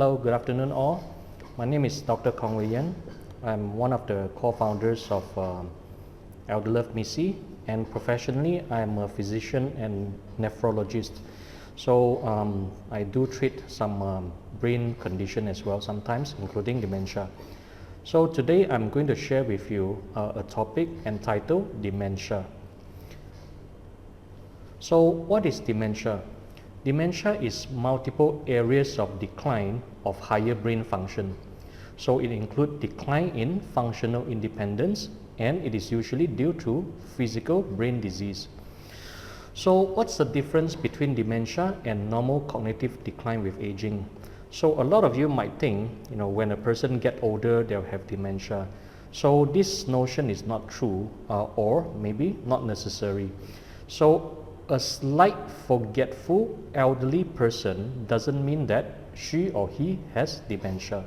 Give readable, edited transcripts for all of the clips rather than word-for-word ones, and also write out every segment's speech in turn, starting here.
Hello, good afternoon all. My name is Dr. Kong Wei Yan. I'm one of the co-founders of Elderlove Missi, and professionally I'm a physician and nephrologist. So I do treat some brain condition as well sometimes, including dementia. So today I'm going to share with you a topic entitled dementia. So what is dementia? Dementia is multiple areas of decline of higher brain function. So it includes decline in functional independence, and it is usually due to physical brain disease. So what's the difference between dementia and normal cognitive decline with aging? So a lot of you might think, when a person gets older, they'll have dementia. So this notion is not true, or maybe not necessary. So a slight forgetful elderly person doesn't mean that she or he has dementia.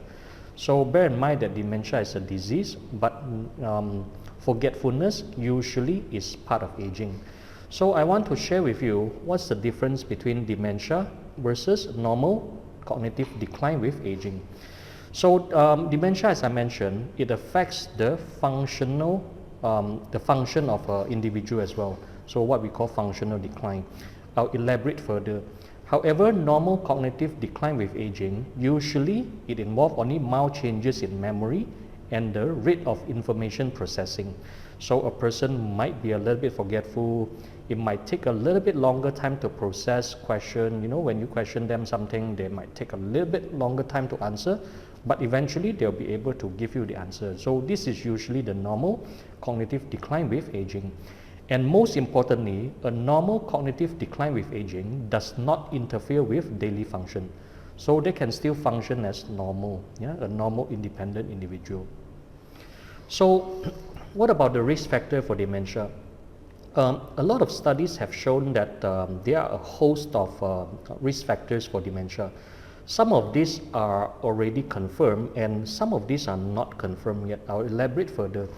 So bear in mind that dementia is a disease, but forgetfulness usually is part of aging. So I want to share with you what's the difference between dementia versus normal cognitive decline with aging. So dementia, as I mentioned, it affects the function of an individual as well. So what we call functional decline. I'll elaborate further. However, normal cognitive decline with aging, usually it involves only mild changes in memory and the rate of information processing. So a person might be a little bit forgetful. It might take a little bit longer time to process question. When you question them something, they might take a little bit longer time to answer, but eventually they'll be able to give you the answer. So this is usually the normal cognitive decline with aging. And most importantly, a normal cognitive decline with aging does not interfere with daily function. So they can still function as normal, a normal independent individual. So what about the risk factor for dementia? A lot of studies have shown that there are a host of risk factors for dementia. Some of these are already confirmed and some of these are not confirmed yet. I'll elaborate further.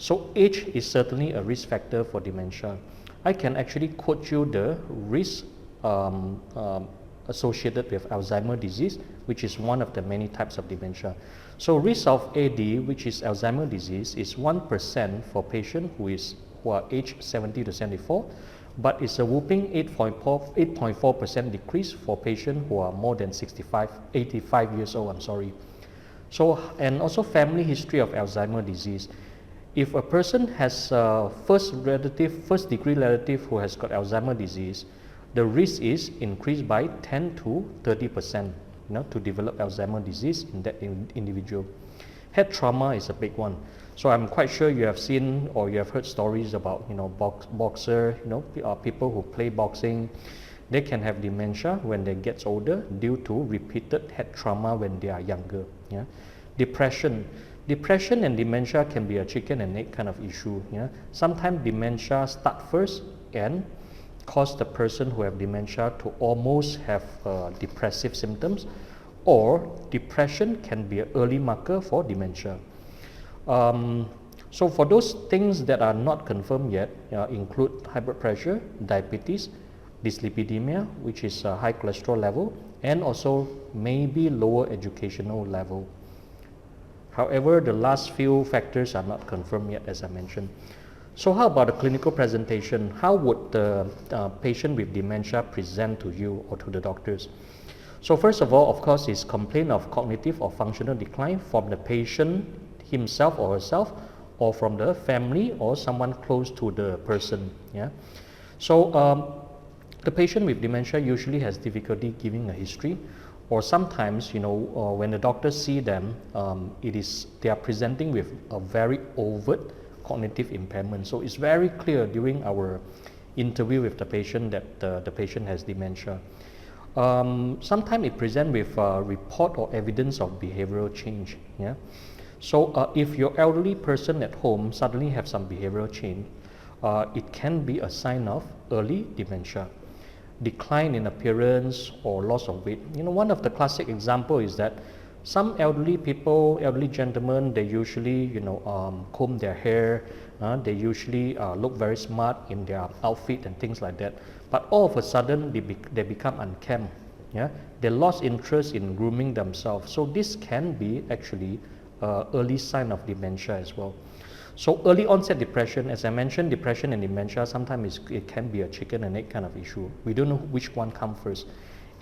So age is certainly a risk factor for dementia. I can actually quote you the risk associated with Alzheimer's disease, which is one of the many types of dementia. So risk of AD, which is Alzheimer's disease, is 1% for patients who are aged 70 to 74, but it's a whopping 8.4% decrease for patients who are more than 85 years old, So, and also family history of Alzheimer's disease. If a person has first degree relative who has got Alzheimer's disease, the risk is increased by 10 to 30%, to develop Alzheimer's disease in that individual. Head trauma is a big one. So I'm quite sure you have seen or you have heard stories about, boxer, people who play boxing. They can have dementia when they get older due to repeated head trauma when they are younger. Depression and dementia can be a chicken and egg kind of issue. Sometimes dementia start first and cause the person who have dementia to almost have depressive symptoms, or depression can be an early marker for dementia. So for those things that are not confirmed yet, include high blood pressure, diabetes, dyslipidemia, which is a high cholesterol level, and also maybe lower educational level. However, the last few factors are not confirmed yet, as I mentioned. So how about the clinical presentation? How would the patient with dementia present to you or to the doctors? So first of all, of course, is complaint of cognitive or functional decline from the patient himself or herself, or from the family or someone close to the person. So the patient with dementia usually has difficulty giving a history, or sometimes, when the doctors see them, they are presenting with a very overt cognitive impairment. So it's very clear during our interview with the patient that the patient has dementia. Sometimes it presents with report or evidence of behavioral change. So if your elderly person at home suddenly have some behavioral change, it can be a sign of early dementia. Decline in appearance or loss of weight. One of the classic example is that some elderly gentlemen, they usually comb their hair, they usually look very smart in their outfit and things like that, but all of a sudden they become unkempt. Yeah, they lost interest in grooming themselves. So this can be actually early sign of dementia as well. So early onset depression, as I mentioned, depression and dementia sometimes it can be a chicken and egg kind of issue. We don't know which one comes first.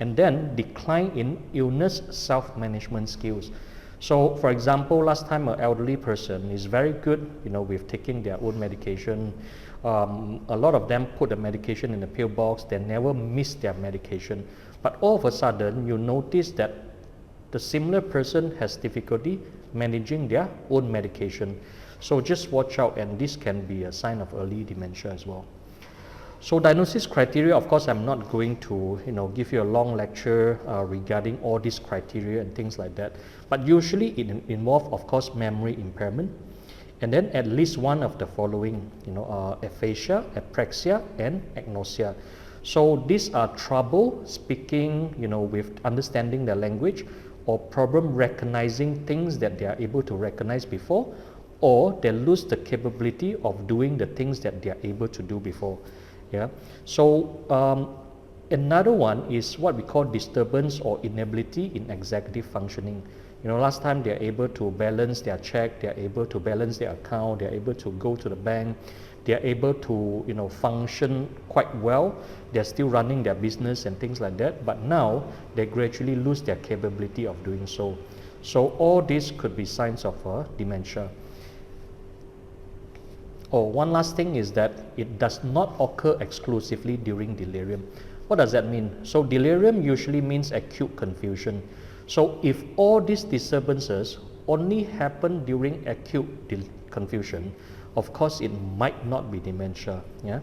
And then decline in illness self-management skills. So for example, last time an elderly person is very good, with taking their own medication. A lot of them put the medication in the pill box, they never miss their medication. But all of a sudden, you notice that the similar person has difficulty managing their own medication. So just watch out, and this can be a sign of early dementia as well. So diagnosis criteria, of course, I'm not going to give you a long lecture regarding all these criteria and things like that. But usually it involves, of course, memory impairment, and then at least one of the following, aphasia, apraxia, and agnosia. So these are trouble speaking, with understanding the language, or problem recognizing things that they are able to recognize before, or they lose the capability of doing the things that they are able to do before. Yeah. So another one is what we call disturbance or inability in executive functioning. Last time they are able to balance their check, they are able to balance their account, they are able to go to the bank, they are able to function quite well. They are still running their business and things like that. But now they gradually lose their capability of doing so. So all these could be signs of dementia. One last thing is that it does not occur exclusively during delirium. What does that mean? So delirium usually means acute confusion. So if all these disturbances only happen during acute confusion, of course it might not be dementia. Yeah.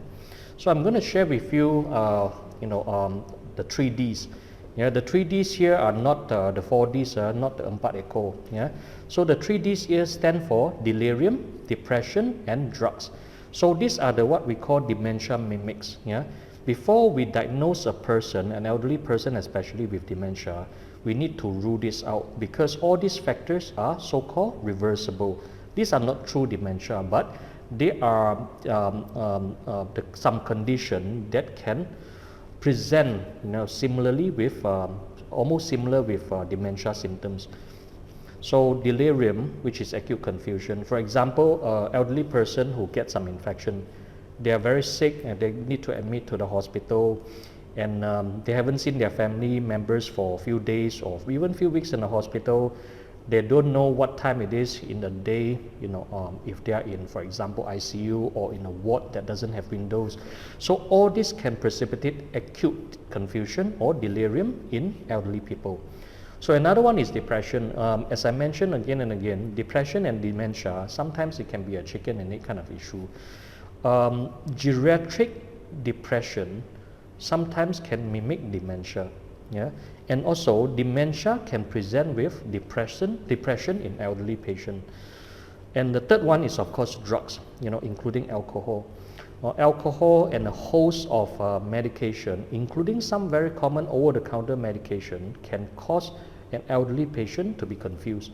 So I'm going to share with you, the 3Ds. Yeah, the 3Ds here are not the 4Ds, not the empat ekor. Yeah. So the 3Ds here stand for delirium, depression, and drugs. So these are the what we call dementia mimics. Yeah. Before we diagnose a person, an elderly person especially with dementia, we need to rule this out, because all these factors are so-called reversible. These are not true dementia, but they are some condition that can present similarly with almost similar with dementia symptoms. So delirium, which is acute confusion. For example, elderly person who gets some infection, they are very sick and they need to admit to the hospital, and they haven't seen their family members for a few days or even a few weeks in the hospital. They don't know what time it is in the day, if they are in, for example, ICU or in a ward that doesn't have windows. So all this can precipitate acute confusion or delirium in elderly people. So another one is depression. As I mentioned again and again, depression and dementia, sometimes it can be a chicken and egg kind of issue. Geriatric depression sometimes can mimic dementia. Yeah. And also dementia can present with depression in elderly patient. And the third one is of course drugs, including alcohol. Alcohol and a host of medication, including some very common over-the-counter medication, can cause an elderly patient to be confused.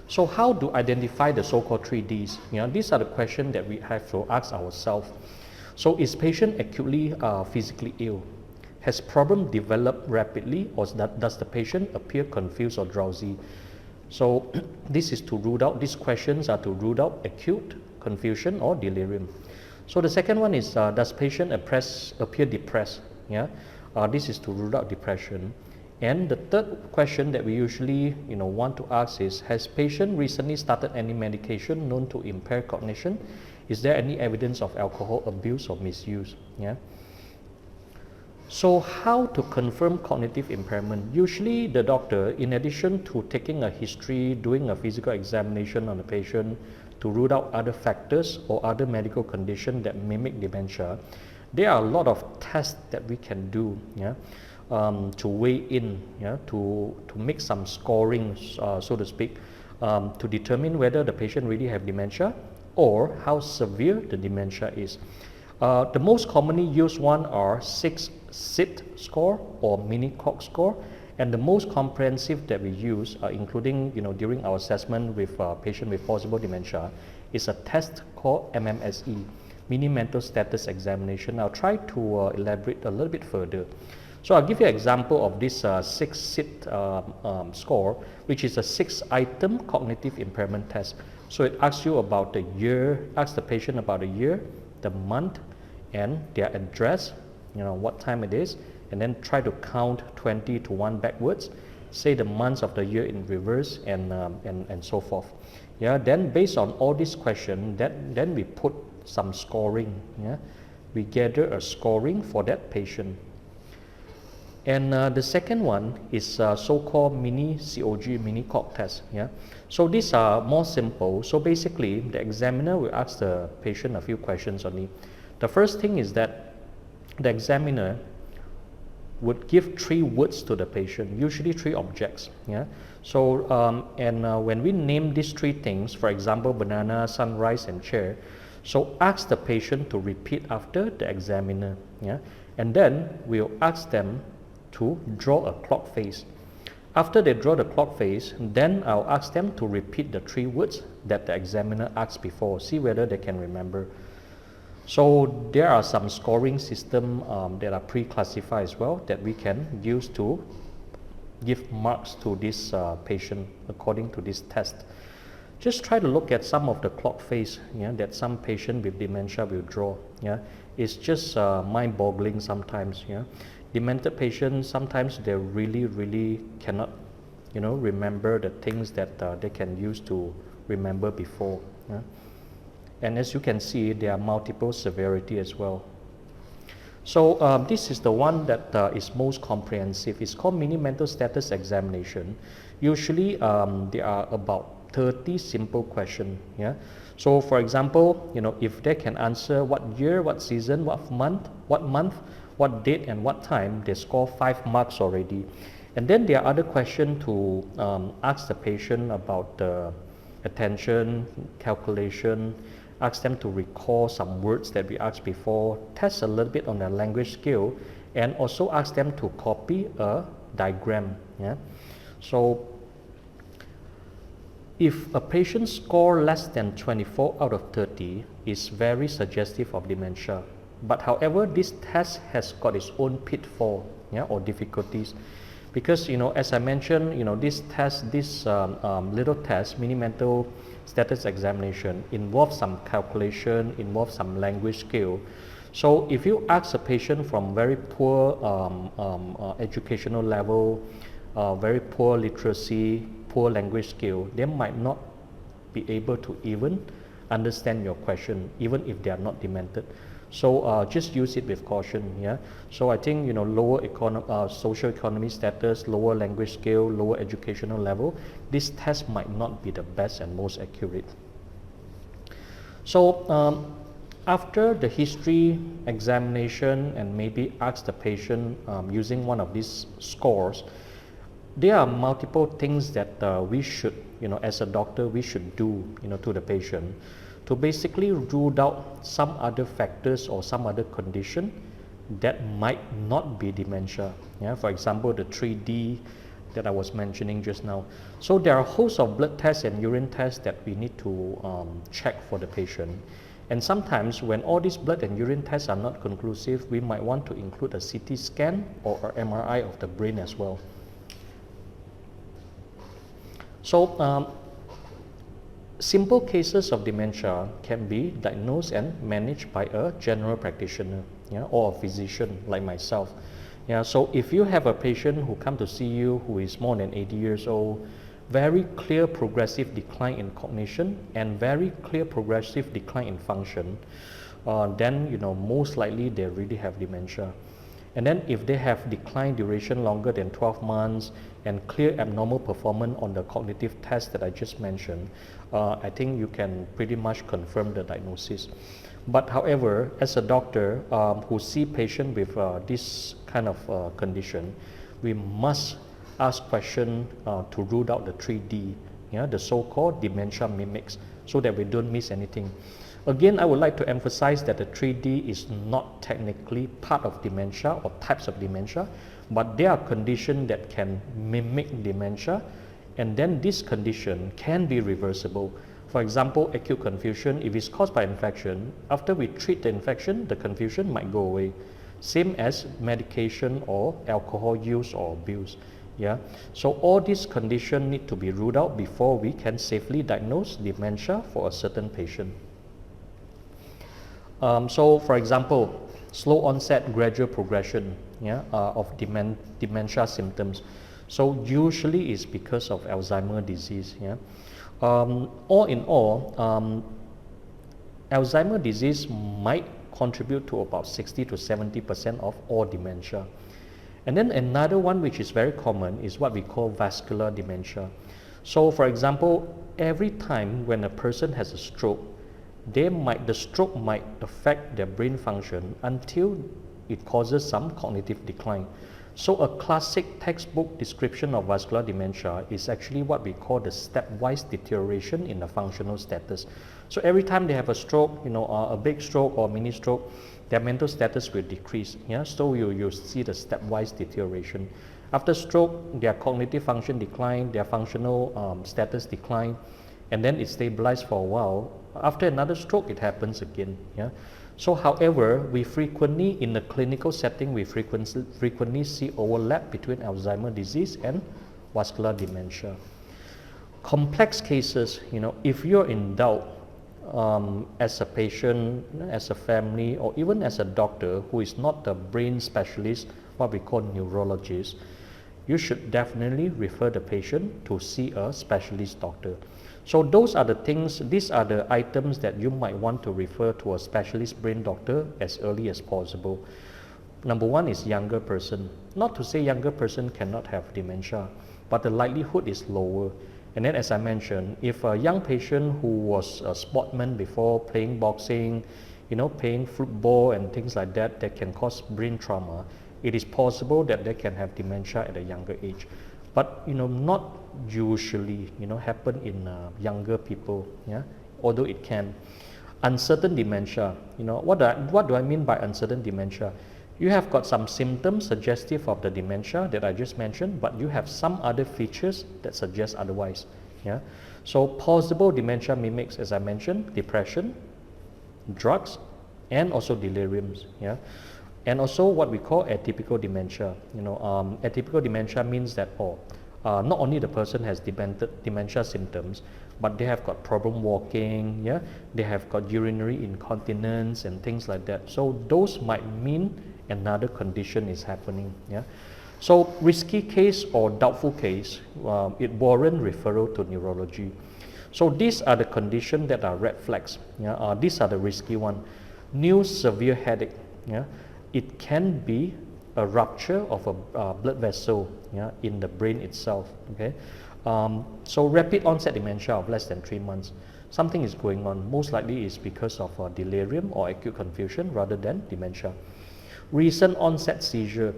So how to identify the so-called 3Ds? These are the questions that we have to ask ourselves. So is patient acutely physically ill? Has problem developed rapidly, or does the patient appear confused or drowsy? So this is to rule out, these questions are to rule out acute confusion or delirium. So the second one is, does patient appear depressed? Yeah, this is to rule out depression. And the third question that we usually want to ask is, has patient recently started any medication known to impair cognition? Is there any evidence of alcohol abuse or misuse? Yeah. So how to confirm cognitive impairment? Usually the doctor, in addition to taking a history, doing a physical examination on the patient to rule out other factors or other medical conditions that mimic dementia, there are a lot of tests that we can do, to weigh in, to make some scoring, so to speak, to determine whether the patient really have dementia or how severe the dementia is. The most commonly used one are 6-SIT score or mini-COG score, and the most comprehensive that we use, including during our assessment with patient with possible dementia, is a test called MMSE, Mini Mental Status Examination. I'll try to elaborate a little bit further. So I'll give you an example of this 6-SIT score, which is a 6-item cognitive impairment test. So it asks you about the year, asks the patient about the year, the month, and their address, what time it is, and then try to count 20 to 1 backwards, say the months of the year in reverse, and so forth. Yeah, then based on all these questions, then we put some scoring. Yeah, we gather a scoring for that patient. And the second one is so-called mini COG, mini cog test. Yeah, so these are more simple. So basically, the examiner will ask the patient a few questions only. The first thing is that the examiner would give 3 words to the patient, usually 3 objects. Yeah. So when we name these 3 things, for example, banana, sunrise, and chair, so ask the patient to repeat after the examiner. Yeah. And then we'll ask them to draw a clock face. After they draw the clock face, then I'll ask them to repeat the 3 words that the examiner asked before, see whether they can remember. So there are some scoring systems that are pre-classified as well that we can use to give marks to this patient according to this test. Just try to look at some of the clock face that some patient with dementia will draw. Yeah, it's just mind-boggling sometimes. Yeah, demented patients sometimes they really cannot, remember the things that they can use to remember before. Yeah? And as you can see, there are multiple severity as well. So this is the one that is most comprehensive. It's called mini mental status examination. Usually there are about 30 simple questions. Yeah. So for example, if they can answer what year, what season, what month, what date, and what time, they score 5 marks already. And then there are other questions to ask the patient about the attention, calculation, ask them to recall some words that we asked before, test a little bit on their language skill, and also ask them to copy a diagram. Yeah? So if a patient score less than 24 out of 30, is very suggestive of dementia. But however, this test has got its own pitfall, or difficulties. Because, as I mentioned, this test, this little test, mini mental status examination, involves some calculation, involves some language skill. So if you ask a patient from very poor educational level, very poor literacy, poor language skill, they might not be able to even understand your question, even if they are not demented. So just use it with caution. Yeah. So I think lower social economy status, lower language skill, lower educational level, this test might not be the best and most accurate. So after the history examination and maybe ask the patient using one of these scores, there are multiple things that we should, as a doctor, we should do, to the patient, to basically rule out some other factors or some other condition that might not be dementia. Yeah? For example, the 3D that I was mentioning just now. So there are a host of blood tests and urine tests that we need to check for the patient. And sometimes when all these blood and urine tests are not conclusive, we might want to include a CT scan or an MRI of the brain as well. So simple cases of dementia can be diagnosed and managed by a general practitioner, or a physician like myself. So if you have a patient who come to see you who is more than 80 years old, very clear progressive decline in cognition and very clear progressive decline in function, then most likely they really have dementia. And then if they have decline duration longer than 12 months and clear abnormal performance on the cognitive test that I just mentioned, I think you can pretty much confirm the diagnosis. But however, as a doctor who see patient with this kind of condition, we must ask question to rule out the 3D, the so-called dementia mimics, so that we don't miss anything. Again, I would like to emphasize that the 3D is not technically part of dementia or types of dementia, but there are conditions that can mimic dementia, and then this condition can be reversible. For example, acute confusion, if it's caused by infection, after we treat the infection, the confusion might go away. same as medication or alcohol use or abuse. Yeah, so all these conditions need to be ruled out before we can safely diagnose dementia for a certain patient. So for example, slow onset, gradual progression, yeah, of dementia symptoms. So usually it's because of Alzheimer's disease. Yeah, all in all, Alzheimer's disease might contribute to about 60 to 70% of all dementia. And then another one which is very common is what we call vascular dementia. So for example, every time when a person has a stroke, the stroke might affect their brain function until it causes some cognitive decline. So a classic textbook description of vascular dementia is actually what we call the stepwise deterioration in the functional status. So every time they have a stroke, a big stroke or mini stroke, their mental status will decrease. Yeah, so you see the stepwise deterioration. After stroke, their cognitive function decline, their functional status decline, and then it stabilizes for a while. After another stroke, it happens again. Yeah. So however, we frequently, in the clinical setting, we frequently see overlap between Alzheimer's disease and vascular dementia. Complex cases, if you're in doubt as a patient, as a family, or even as a doctor who is not a brain specialist, what we call neurologist, you should definitely refer the patient to see a specialist doctor. So those are the things, these are the items that you might want to refer to a specialist brain doctor as early as possible. Number one is younger person. Not to say younger person cannot have dementia, but the likelihood is lower. And then as I mentioned, if a young patient who was a sportsman before, playing boxing, playing football and things like that can cause brain trauma, it is possible that they can have dementia at a younger age. But not usually happen in younger people, yeah, although it can. Uncertain dementia, what do I mean by uncertain dementia? You have got some symptoms suggestive of the dementia that I just mentioned, but you have some other features that suggest otherwise. Yeah, so possible dementia mimics, as I mentioned, depression, drugs, and also deliriums. Yeah. And also what we call atypical dementia. Atypical dementia means that not only the person has dementia symptoms, but they have got problem walking, yeah, they have got urinary incontinence and things like that. So those might mean another condition is happening. Yeah. So risky case or doubtful case, it warrant referral to neurology. So these are the conditions that are red flags. Yeah. These are the risky one. New severe headache. Yeah. It can be a rupture of a blood vessel, yeah, in the brain itself. Okay, so rapid onset dementia of less than 3 months. Something is going on. Most likely is because of delirium or acute confusion rather than dementia. Recent onset seizure.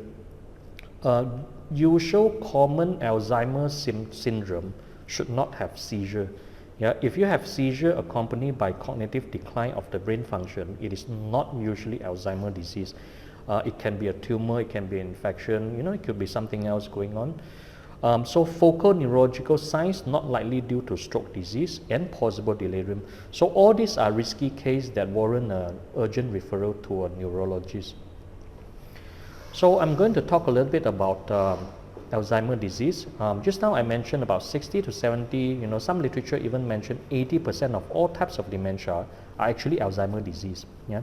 Usual common Alzheimer's syndrome should not have seizure. Yeah, if you have seizure accompanied by cognitive decline of the brain function, it is not usually Alzheimer's disease. It can be a tumor, it can be an infection, it could be something else going on. So focal neurological signs not likely due to stroke disease and possible delirium. So all these are risky cases that warrant an urgent referral to a neurologist. So I'm going to talk a little bit about Alzheimer's disease. Just now I mentioned about 60 to 70, some literature even mentioned 80% of all types of dementia are actually Alzheimer's disease. Yeah.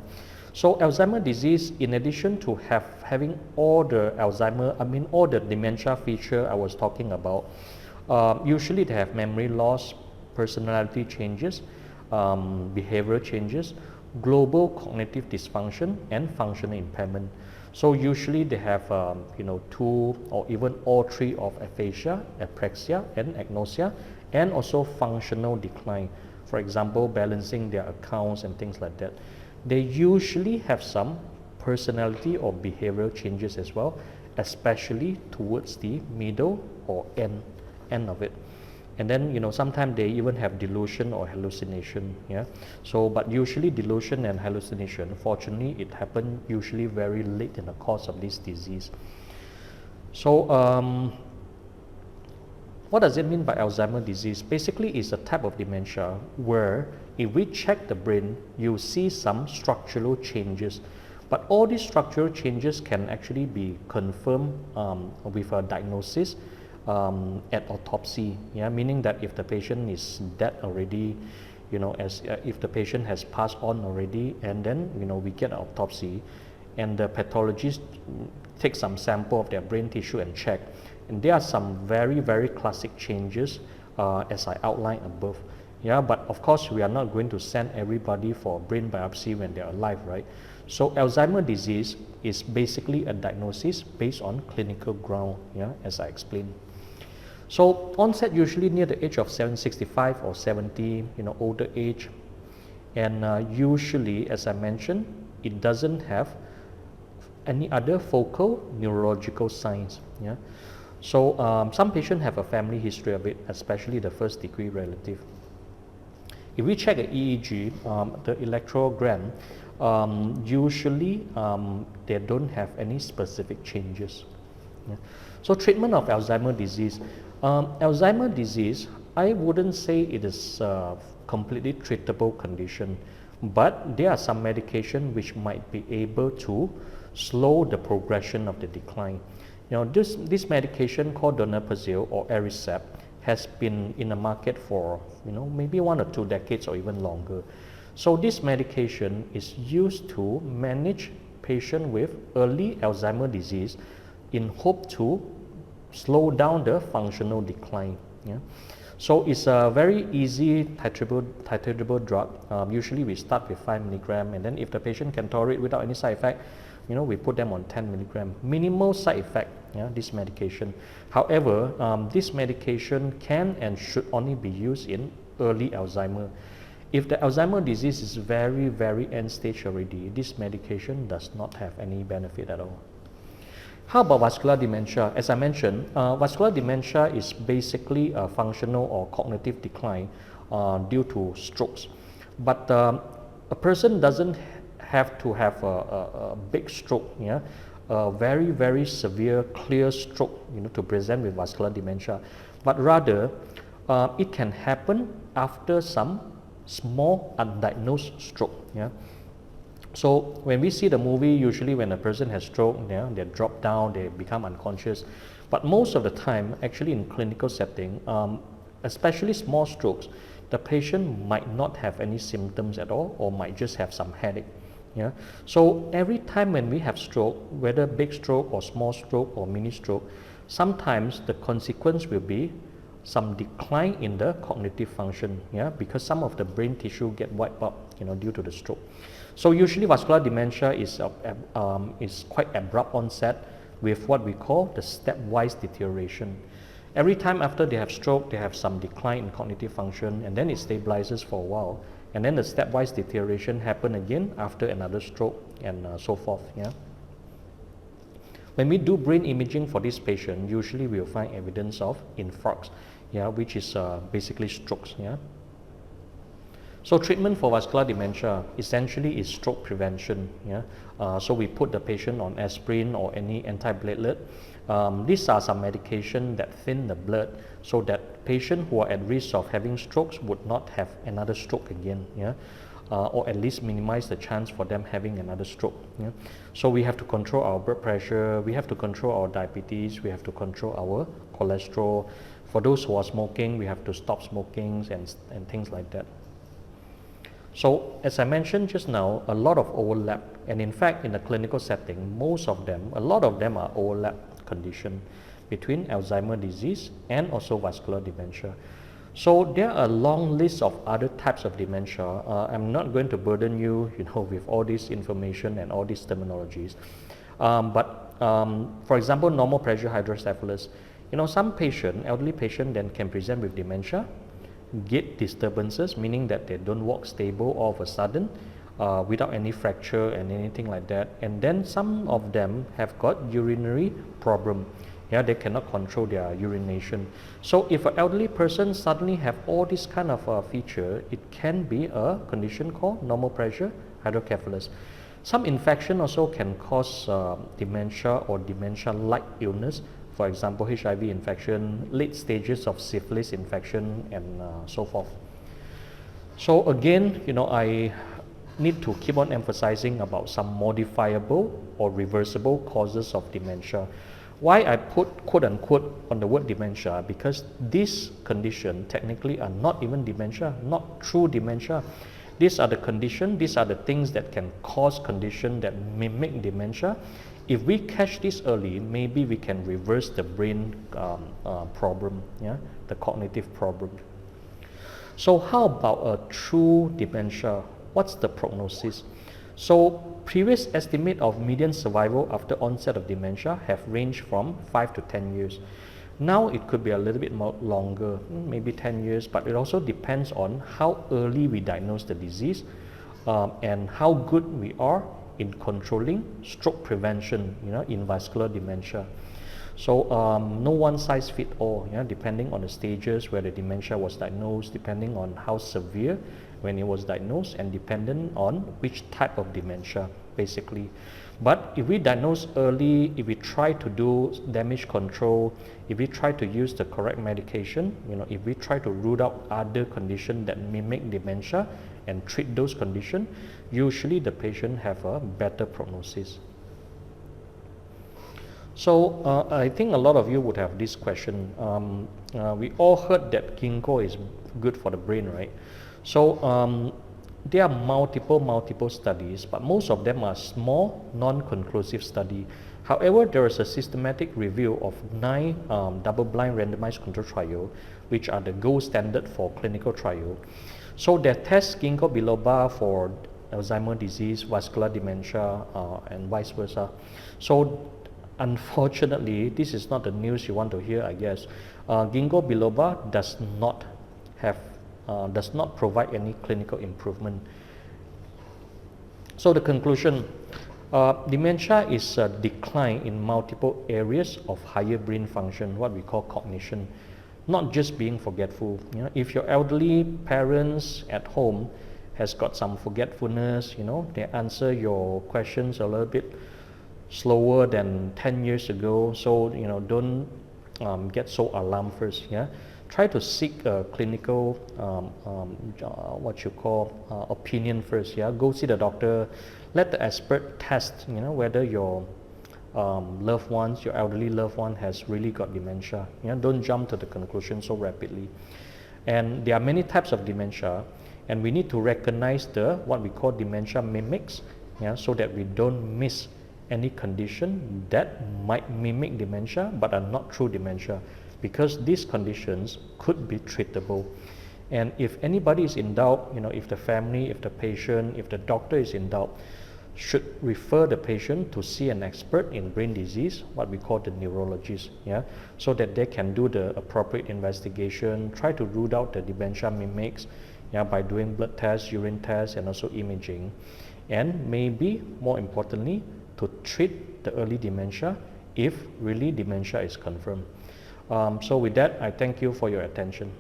So Alzheimer's disease, in addition to having all the all the dementia feature I was talking about, usually they have memory loss, personality changes, behavioral changes, global cognitive dysfunction, and functional impairment. So usually they have, 2 or even all 3 of aphasia, apraxia, and agnosia, and also functional decline. For example, balancing their accounts and things like that. They usually have some personality or behavioral changes as well, especially towards the middle or end of it. And then sometimes they even have delusion or hallucination. Yeah. So but usually delusion and hallucination, fortunately it happens usually very late in the course of this disease. So what does it mean by Alzheimer's disease? Basically, it's a type of dementia where if we check the brain, you see some structural changes, But all these structural changes can actually be confirmed with a diagnosis at autopsy, yeah, meaning that if the patient is dead already, as if the patient has passed on already, and then we get an autopsy, and the pathologist take some sample of their brain tissue and check, and there are some very classic changes as I outlined above. Yeah, but of course we are not going to send everybody for a brain biopsy when they're alive, right? So Alzheimer's disease is basically a diagnosis based on clinical ground, yeah, as I explained. So onset usually near the age of 65 or 70, older age, and usually, as I mentioned, it doesn't have any other focal neurological signs. Yeah, so some patients have a family history of it, especially the first degree relative. If we check an EEG, the electrogram, usually they don't have any specific changes. Yeah. So treatment of Alzheimer's disease. Alzheimer's disease, I wouldn't say it is a completely treatable condition, but there are some medication which might be able to slow the progression of the decline. This medication called donepezil or Aricept has been in the market for maybe 1 or 2 decades or even longer. So this medication is used to manage patients with early Alzheimer's disease in hope to slow down the functional decline. Yeah? So it's a very easy titrable drug. Usually we start with 5 milligram, and then if the patient can tolerate without any side effect, we put them on 10 milligram. Minimal side effect, yeah, this medication. However, this medication can and should only be used in early Alzheimer's. If the Alzheimer's disease is very end stage already, this medication does not have any benefit at all. How about vascular dementia? As I mentioned, vascular dementia is basically a functional or cognitive decline due to strokes. But a person doesn't have to have a big stroke, yeah, a very severe, clear stroke, to present with vascular dementia. But rather, it can happen after some small undiagnosed stroke. Yeah. So when we see the movie, usually when a person has stroke, yeah, they drop down, they become unconscious. But most of the time, actually in clinical setting, especially small strokes, the patient might not have any symptoms at all, or might just have some headache. Yeah. So every time when we have stroke, whether big stroke or small stroke or mini stroke, sometimes the consequence will be some decline in the cognitive function, yeah, because some of the brain tissue get wiped out, due to the stroke. So usually vascular dementia is quite abrupt onset with what we call the stepwise deterioration. Every time after they have stroke, they have some decline in cognitive function, and then it stabilizes for a while, and then the stepwise deterioration happen again after another stroke, and so forth. Yeah. When we do brain imaging for this patient, usually we will find evidence of infarcts, yeah, which is basically strokes. Yeah. So treatment for vascular dementia essentially is stroke prevention. Yeah. So we put the patient on aspirin or any antiplatelet. These are some medication that thin the blood so that patients who are at risk of having strokes would not have another stroke again. Yeah. Or at least minimize the chance for them having another stroke. Yeah. So we have to control our blood pressure, we have to control our diabetes, we have to control our cholesterol. For those who are smoking, we have to stop smoking and things like that. So as I mentioned just now, a lot of overlap, and in fact in the clinical setting, a lot of them are overlap condition between Alzheimer's disease and also vascular dementia. So there are a long list of other types of dementia. I'm not going to burden you, with all this information and all these terminologies. But for example, normal pressure hydrocephalus. Some elderly patient then can present with dementia, gait disturbances, meaning that they don't walk stable all of a sudden without any fracture and anything like that. And then some of them have got urinary problem. Yeah, they cannot control their urination. So if an elderly person suddenly have all this kind of feature, it can be a condition called normal pressure hydrocephalus. Some infection also can cause dementia or dementia-like illness. For example, HIV infection, late stages of syphilis infection, and so forth. So again, I need to keep on emphasizing about some modifiable or reversible causes of dementia. Why I put quote unquote on the word dementia? Because this condition technically are not even dementia, not true dementia. These are the condition, these are the things that can cause condition that mimic dementia. If we catch this early, maybe we can reverse the brain problem, yeah, the cognitive problem. So how about a true dementia? What's the prognosis? So previous estimate of median survival after onset of dementia have ranged from 5 to 10 years. Now it could be a little bit more longer, maybe 10 years, but it also depends on how early we diagnose the disease and how good we are in controlling stroke prevention, in vascular dementia. So no one size fit all, depending on the stages where the dementia was diagnosed, depending on how severe when it was diagnosed, and dependent on which type of dementia, basically. But if we diagnose early, if we try to do damage control, if we try to use the correct medication, if we try to rule out other conditions that mimic dementia and treat those conditions, usually the patient have a better prognosis. So I think a lot of you would have this question. We all heard that ginkgo is good for the brain, right? So there are multiple studies, but most of them are small, non-conclusive study. However, there is a systematic review of 9 double-blind randomized control trial, which are the gold standard for clinical trial. So they test ginkgo biloba for Alzheimer's disease, vascular dementia, and vice versa. So unfortunately, this is not the news you want to hear, I guess. Ginkgo biloba does not provide any clinical improvement. So the conclusion, dementia is a decline in multiple areas of higher brain function, what we call cognition, not just being forgetful. If your elderly parents at home has got some forgetfulness, they answer your questions a little bit slower than 10 years ago, so don't get so alarmed first. Try to seek a clinical opinion first. Go see the doctor, let the expert test whether your loved ones, your elderly loved one has really got dementia. Don't jump to the conclusion so rapidly. And there are many types of dementia, and we need to recognize what we call dementia mimics, so that we don't miss any condition that might mimic dementia but are not true dementia, because these conditions could be treatable. And if anybody is in doubt, if the family, if the patient, if the doctor is in doubt, should refer the patient to see an expert in brain disease, what we call the neurologist, so that they can do the appropriate investigation, try to rule out the dementia mimics, by doing blood tests, urine tests, and also imaging, and maybe more importantly, to treat the early dementia if really dementia is confirmed. So with that, I thank you for your attention.